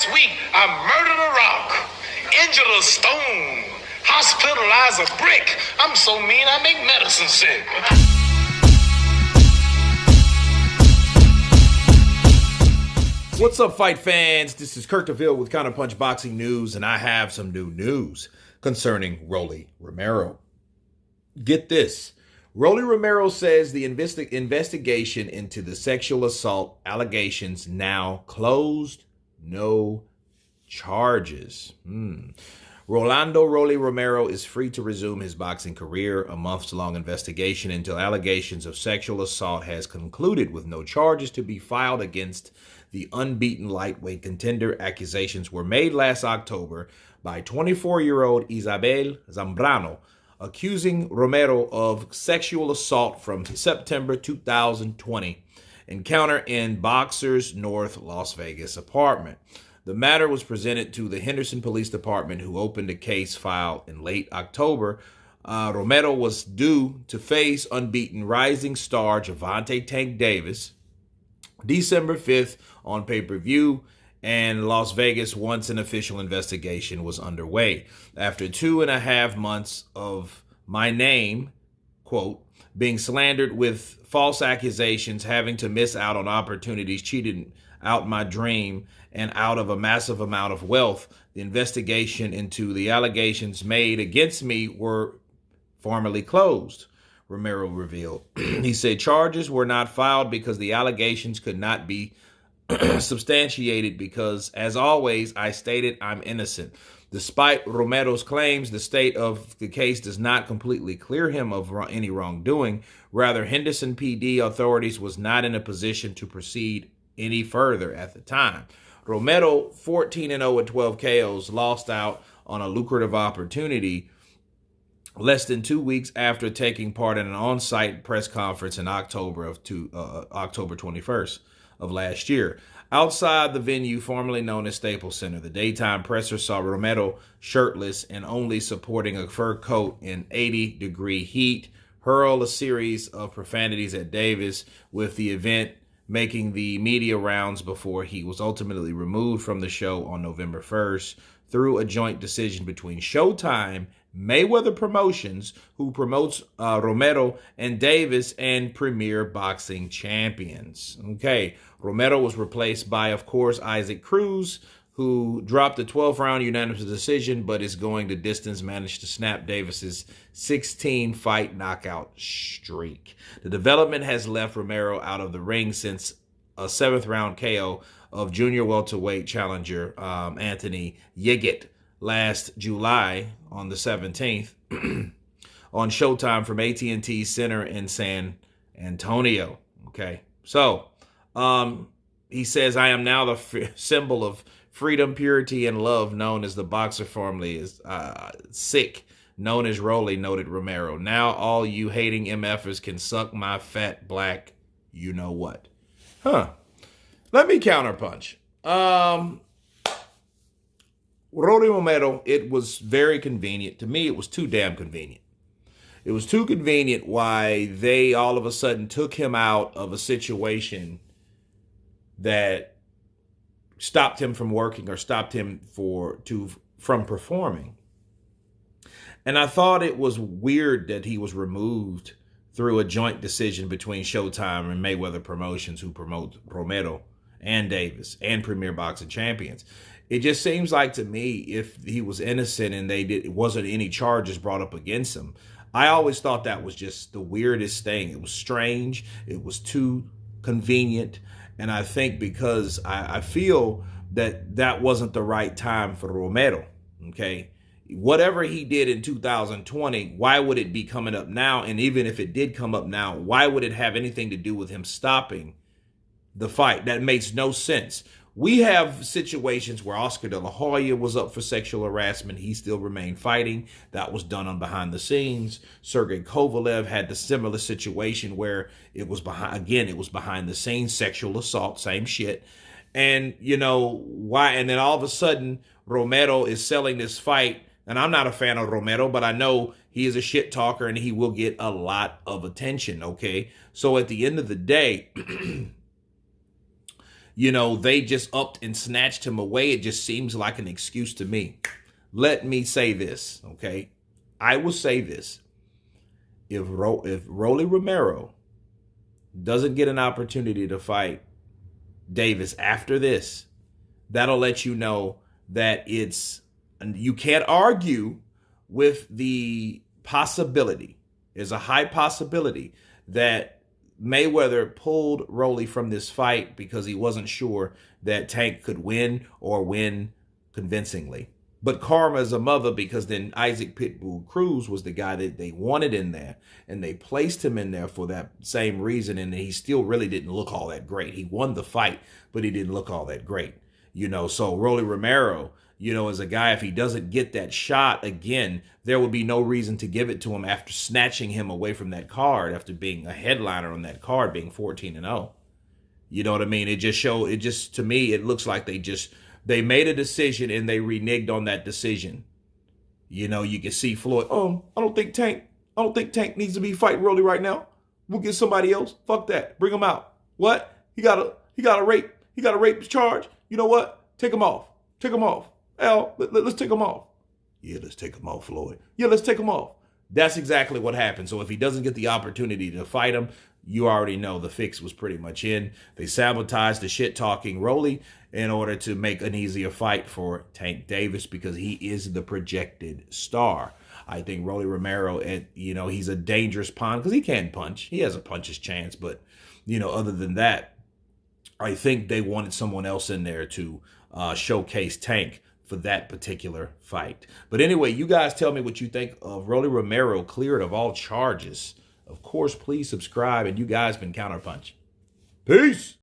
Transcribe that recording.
This week, I murdered a rock, injured a stone, hospitalized a brick. I'm so mean I make medicine sick. What's up, fight fans? This is Kirk DeVille with Counterpunch Boxing News, and I have some new news concerning Rolly Romero. Get this. Rolly Romero says the investigation into the sexual assault allegations now closed. No charges. Rolando Rolly Romero is free to resume his boxing career. A months-long investigation into allegations of sexual assault has concluded with no charges to be filed against the unbeaten lightweight contender. Accusations were made last October by 24-year-old Isabel Zambrano, accusing Romero of sexual assault from September 2020 encounter in Boxer's North Las Vegas apartment. The matter was presented to the Henderson Police Department, who opened a case file in late October. Romero was due to face unbeaten rising star Gervonta Tank Davis December 5th on pay-per-view, and Las Vegas once an official investigation was underway. After 2.5 months of my name, quote, being slandered with false accusations, having to miss out on opportunities, cheated out my dream, and out of a massive amount of wealth, the investigation into the allegations made against me were formally closed, Romero revealed. He said charges were not filed because the allegations could not be substantiated because, as always, I stated I'm innocent. Despite Romero's claims, the state of the case does not completely clear him of any wrongdoing. Rather, Henderson PD authorities was not in a position to proceed any further at the time. Romero, 14-0 with 12 KOs, lost out on a lucrative opportunity less than 2 weeks after taking part in an on-site press conference in October 21st of last year. Outside the venue formerly known as Staples Center, the daytime presser saw Romero shirtless and only sporting a fur coat in 80-degree heat, hurl a series of profanities at Davis, with the event making the media rounds before he was ultimately removed from the show on November 1st through a joint decision between Showtime, Mayweather Promotions, who promotes Romero, and Davis, and Premier Boxing Champions. Okay, Romero was replaced by, of course, Isaac Cruz, who dropped the 12th-round unanimous decision, but is going the distance, managed to snap Davis's 16-fight knockout streak. The development has left Romero out of the ring since a 7th-round KO of junior welterweight challenger Anthony Yigit last July on the 17th on Showtime from AT&T Center in San Antonio. Okay, so he says, I am now the symbol of freedom, purity, and love, known as the boxer formerly is sick, known as Rolly, noted Romero. Now all you hating MFers can suck my fat black you know what. Let me counterpunch. Rolly Romero, it was very convenient. To me, it was too damn convenient. It was too convenient why they all of a sudden took him out of a situation that stopped him from working or stopped him from performing. And I thought it was weird that he was removed through a joint decision between Showtime and Mayweather Promotions, who promote Romero and Davis and Premier Boxing Champions. It just seems like to me, if he was innocent and it wasn't any charges brought up against him, I always thought that was just the weirdest thing. It was strange. It was too convenient. And I think because I feel that wasn't the right time for Romero, okay? Whatever he did in 2020, why would it be coming up now? And even if it did come up now, why would it have anything to do with him stopping the fight? That makes no sense. We have situations where Oscar De La Hoya was up for sexual harassment. He still remained fighting. That was done on behind the scenes. Sergey Kovalev had the similar situation where it was behind the scenes, sexual assault, same shit. And you know why? And then all of a sudden, Romero is selling this fight. And I'm not a fan of Romero, but I know he is a shit talker and he will get a lot of attention. Okay. So at the end of the day, they just upped and snatched him away. It just seems like an excuse to me. Let me say this, okay? I will say this. If Rolly Romero doesn't get an opportunity to fight Davis after this, that'll let you know that you can't argue with the possibility. There's a high possibility that Mayweather pulled Rolly from this fight because he wasn't sure that Tank could win or win convincingly. But karma is a mother, because then Isaac Pitbull Cruz was the guy that they wanted in there, and they placed him in there for that same reason, and he still really didn't look all that great. He won the fight, but he didn't look all that great. So Rolly Romero, is a guy, if he doesn't get that shot again, there would be no reason to give it to him after snatching him away from that card, after being a headliner on that card, being 14-0. You know what I mean? To me, it looks like they made a decision and they reneged on that decision. You can see Floyd. I don't think Tank needs to be fighting Rolly right now. We'll get somebody else. Fuck that. Bring him out. What? He got a rape charge. You know what? Take him off. Take him off. Al, let's take him off. Yeah, let's take him off, Floyd. Yeah, let's take him off. That's exactly what happened. So if he doesn't get the opportunity to fight him, you already know the fix was pretty much in. They sabotaged the shit-talking Rolly in order to make an easier fight for Tank Davis, because he is the projected star. I think Rolly Romero, he's a dangerous pawn because he can punch. He has a puncher's chance. But, other than that, I think they wanted someone else in there to showcase Tank for that particular fight. But anyway, you guys tell me what you think of Rolly Romero cleared of all charges. Of course, please subscribe, and you guys been Counterpunch. Peace.